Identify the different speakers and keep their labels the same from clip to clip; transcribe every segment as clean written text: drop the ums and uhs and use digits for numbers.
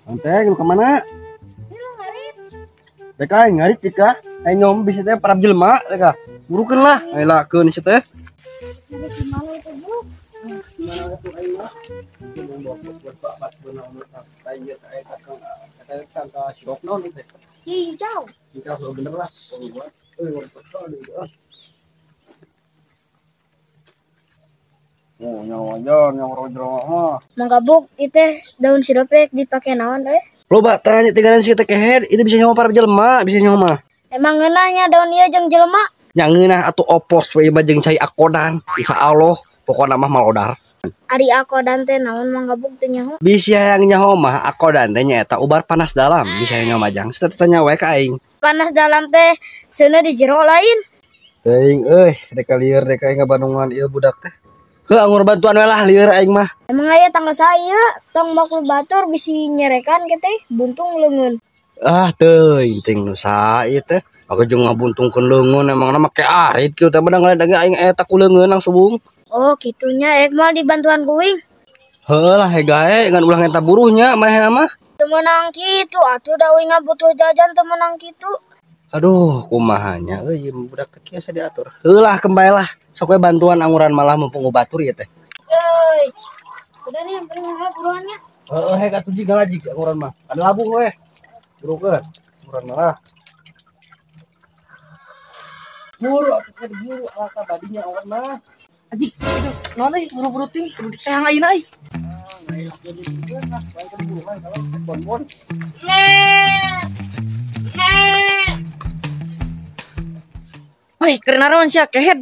Speaker 1: Anteng lu kemana? Deka ngarit cika, ayo nyom bisa teh para jelema deka. Burukeun lah, ayo lakeun si teh.
Speaker 2: Hijau.
Speaker 1: Hijau bener lah. Oh, nyawa nyawa
Speaker 2: Manggabuk itu daun sirup dipakai naon teh?
Speaker 1: loba tanya tinggalan si teh kehead, itu bisa nyawa para jelema, bisa nyawa mah.
Speaker 2: Emang ngeunahnya daun ieu jeung jelema?
Speaker 1: Nya ngeunah atuh opos we mah jeung cai akodan. Insyaallah pokona mah malodar.
Speaker 2: Ari akodan teh naon manggabuk teh nyaho?
Speaker 1: Bisa yang nyaho mah akodan teh nyaeta ubar panas dalam, bisa yang nyaho majang. Saya tanya wae ka aing.
Speaker 2: Panas dalam teh seuneu di jero lain.
Speaker 1: Teuing euy, deka lieur deka aing ngabandungan ieu budak teh. Heuh angur bantuan we lah lieur aing mah.
Speaker 2: Emang aya tangga saya, tong bakul batur bisi nyerekan ke teh buntung leungeun.
Speaker 1: Ah teuing ting nu saha ieu teh. Aku jeung ngabuntungkeun leungeun emangna make arit kieu teh beunang ngaliat lagi aing eta ku leungeun langsung subung.
Speaker 2: Oh, kitunya mal dibantuan kuing.
Speaker 1: Heuh lah gae ngan ulah eta buruhnya manehna mah.
Speaker 2: Teu meunang kitu atuh da uing butuh jajan teu meunang kitu.
Speaker 1: Aduh, kumahanya euy budak teh kieu asa diatur. Heuh lah kembali lah. Sok we bantuan anguran malah mumpung batur ieu teh.
Speaker 2: Euy. Udah nih yang paling mahal buruannya.
Speaker 1: Heeh, he katuh jiga lagi anguran mah. Ada labung we. Burukeun. Anguran malah. Buru atuh ke buru alaka badinya anguran mah.
Speaker 3: Aji, naon euy buru-buru ting kudu ditehang ayeuna euy. Woi, keur naon sia kehead?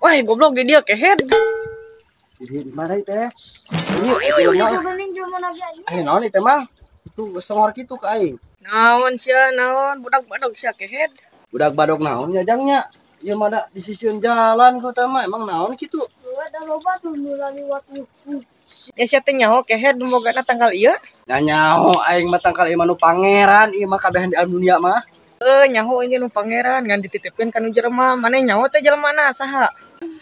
Speaker 3: Woi, goblok di dia kehead.
Speaker 1: Di mana teh?
Speaker 2: Gening jeung mana aja.
Speaker 1: Eh naon teh mah? Itu sengor kitu ka aing.
Speaker 3: Naon sia naon budak badog sia kehead.
Speaker 1: Budak badog naon nyajangnya? Ieu mah da di sisieun jalan ku teh mah emang naon kitu?
Speaker 2: Ada loba tuh liwat.
Speaker 3: Ya sia teh nyaho kehead nu bogana tanggal ieu.
Speaker 1: Nya nyaho aing mah tangkal ieu mah nu pangeran, ieu mah kabehan di alam dunia mah.
Speaker 3: Nyaho ini nu pangeran ngan dititipkeun ka nu jelema. Maneh nyaho teh jelemana saha?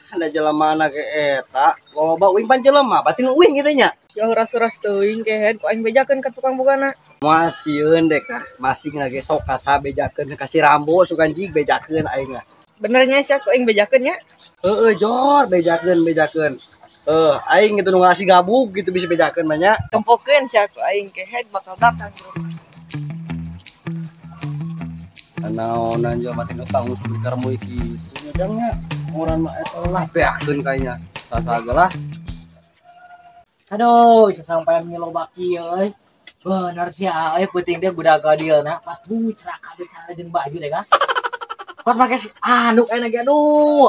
Speaker 1: Ada jelemana ge eta, loba uing pan jelema, berarti nu uing kitu nya.
Speaker 3: Ya ras-ras teuing kehead ku aing bejakeun ka tukang bogana.
Speaker 1: Masieun deh kah, masing lagi sok kasa bejakeun kasih rambo sukan jig bejakeun aing mah.
Speaker 3: Benernya sia ku aing bejakeun nya.
Speaker 1: Heeh, jor bejakeun. Aing gitu nu ngasih gabug gitu bisa bejakeun mah nya.
Speaker 3: Tempokeun sia ku aing kehead bakal bakal.
Speaker 1: Naonan jelema teh ngepang mesti karemu iki. Nyajangnya orang mah eta lah beakeun kayaknya. Sasagalah.
Speaker 4: Aduh, sampai ngiloba kieu euy. Bener sia euy penting dia budak gadieuna pas bucrak kabeh cara jeung baju deh ka. Pot make anduk aya ge aduh.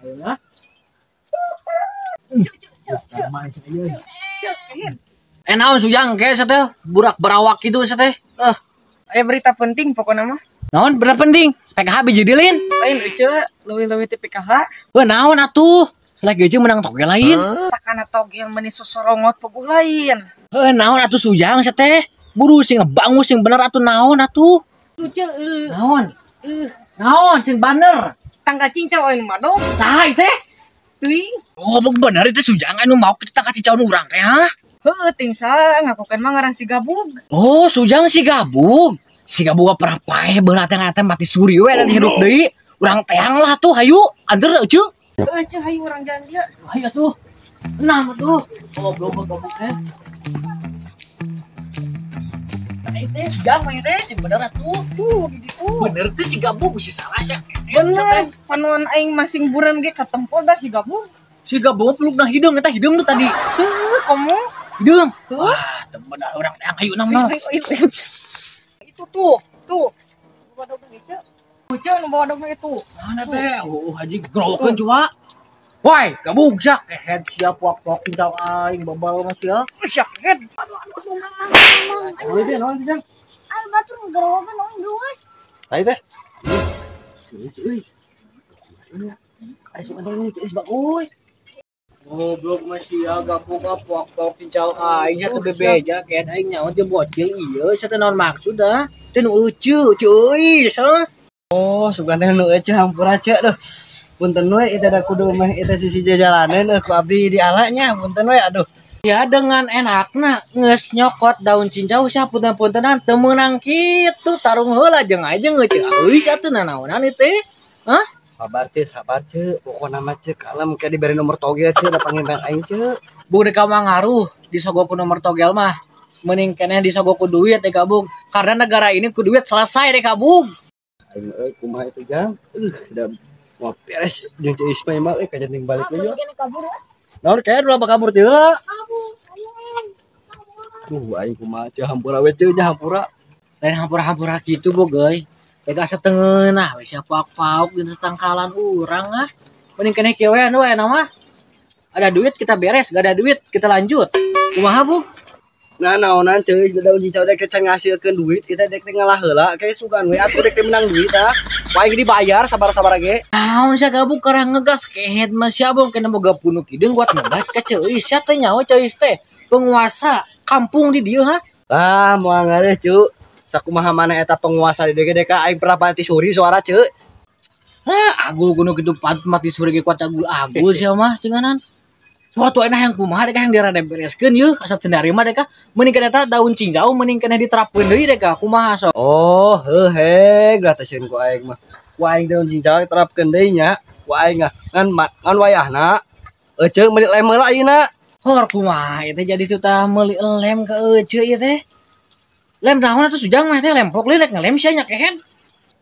Speaker 4: Ayeuna. Naon sujang ke teh budak berawak kitu teh.
Speaker 3: Aya berita penting pokona mah.
Speaker 4: Naon berita penting? PKH biji dilin.
Speaker 3: Lain euceul leuwih-leuwih ti PKH.
Speaker 4: Naon atuh? Lagi aja menang togel lain.
Speaker 3: Takana togel meuni sosorongot puguh lain.
Speaker 4: Naon atuh sujang teh? Buru sing ngebangus sing bener atuh naon atuh?
Speaker 3: Euceul.
Speaker 4: Naon? Naon sing baner?
Speaker 3: Tangga cincau anu mah dong.
Speaker 4: Saha teh?
Speaker 3: Teuing.
Speaker 4: Oh, bener itu sujang anu mau kita tangga cincau urang teh ha?
Speaker 3: Heuh, ting saha ngakokeun mah ngaran si Gabug.
Speaker 4: Oh, sujang si Gabug. Si Gabug pernah paeh beula teh mati suri we dan hidup deui. Urang teang lah tuh, hayu. Anter euceul.
Speaker 3: Euceul hayu urang jalan dia.
Speaker 4: Hayu atuh. Tenang atuh. Oh, belum Gabug teh. Teh sujang mah teh sing bener atuh.
Speaker 3: Di ditu.
Speaker 4: Bener teh si Gabug bisa salah sia.
Speaker 3: Bener, panon aing masing buran ge katempol da si Gabug.
Speaker 4: Si Gabug peluk nah hideung eta hideung tuh tadi.
Speaker 3: Heuh, komo.
Speaker 4: Hideung. Wah, teu bener urang teh hayuna mah.
Speaker 3: Itu tuh. Badog itu. Euceul nu bawa dog itu.
Speaker 4: Mana teh? Haji grokeun cuma. Woi, Gabug sak kehead siap wak-wak tinggal aing babal mah sia.
Speaker 3: Sia head.
Speaker 1: Euy teh naon teh?
Speaker 2: Ayo batur gerowogan naon luas.
Speaker 1: Ai teh. Euy. Ai sok ada nu ceus bak euy.
Speaker 4: Goblok masih gapok-gapok cincau aing satu bebeja kayak aing nyawa teh bocil ieu satu naon maksud dah. Teu nu euceu cuy saha.
Speaker 1: Oh, sugan teh nu euceu hampura ceu duh. Punten we eta da kudu mah eta sisi jalanan ku abdi di alanya punten we aduh.
Speaker 4: Ya dengan enakna nges nyokot daun cincau sia punten-puntenan teu meunang kitu tarung heula jeung aja ngeuceu euis atuh nanaonan ieu teh. Hah?
Speaker 1: Sabar ceu pokona mah ceu kalem kayak diberi nomor togel ceu da pangimpen aing ceu.
Speaker 4: Bung deka mah ngaruh disogok ku nomor togel mah. Mending keneh disogok ku duit deh Bung. Karena negara ini ku duit selesai deh Bung.
Speaker 1: Aing kumaha itu jang. Udah mau beres jeung Ceu Ismail mah ka jenting balik we.
Speaker 2: Kabur ya.
Speaker 1: Naon kayak dulu kabur teu.
Speaker 2: Kabur.
Speaker 1: Aing kumaha ceu hampura we ceu nya hampura.
Speaker 4: Lain hampura-hampura gitu bogoy. Tega satengeunah we sia pauk-pauk di tangkalan urang ah. Mending keneh kieu we anu mah. Ada duit kita beres, gak ada duit kita lanjut. Kumaha Bung?
Speaker 1: Nah naonan ceuy daun cincau dek can ngasilkeun duit kita dek ngalah heula kayak sugan we atuh dek menang duit ah. Paling dibayar sabar-sabar ge.
Speaker 4: Naon sia gabung karang ngegas kehet mah sia Bung kena boga punu kideung buat ngegas ka ceuy sia teh nyawa ceuy teh penguasa kampung di dieu ha.
Speaker 1: Ah moal ngareuh cu. Sakumaha maneh eta penguasa di dieu dek aing pernah pati suri suara ceuy.
Speaker 4: Hah, agul kuno kitu mati suri ge kuat agul sia mah cenganan. Suatu enak yang kumaha deka yang dirada bereskeun yeuh asa teu narima deka mending kana eta daun cincau mending kana diterapkeun deui deka kumaha sok.
Speaker 1: Oh heuh gratiseun ku aing mah. Ku aing daun cincau terapkeun deui nya. Ku aing ngan wayahna euceung meuli lem heula ayeuna.
Speaker 4: Hor kumaha eta jadi teu tah meuli lem ka euceuk ieu teh. Lem naon atuh sujang mah teh lem prok leuh ngelem sia nya kehen.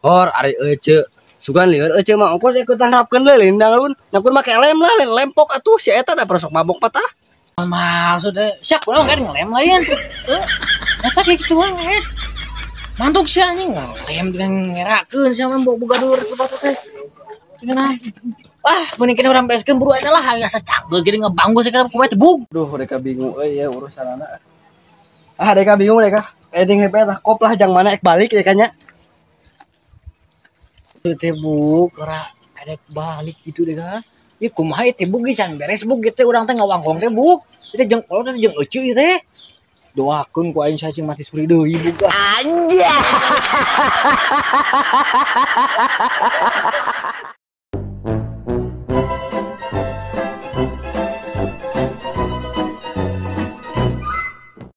Speaker 1: Hor ari euceuk sugan lieur euceuk mah ongkos ikutan rapkeun leuleun lindang nyangkun make lem lah lempok atuh si eta da prosok mabok patah.
Speaker 4: Maksudnya siap urang kan ngelem lain. Eta kayak gitu we. Mantuk sia anjing ngelem dengan ngerakeun sia mah boga dur ke batu teh. Cenah. Wah, mending kena urang bereskeun buru aja lah asa canggel gini ngebangun saya kumaha teh bug.
Speaker 1: Duh deka bingung euy ya urusanana. Ah deka bingung deka. Eding hepe tah koplah jang mana ek balik deka nya.
Speaker 4: Teh bug kara edek balik gitu deh kan. Ieu kumaha teh bug can beres bug gitu urang teh ngawangkong teh bug. Teh jeung kolot teh jeung euceu ieu teh. Doakeun ku aing cacing mati suri deui bug. Anjay.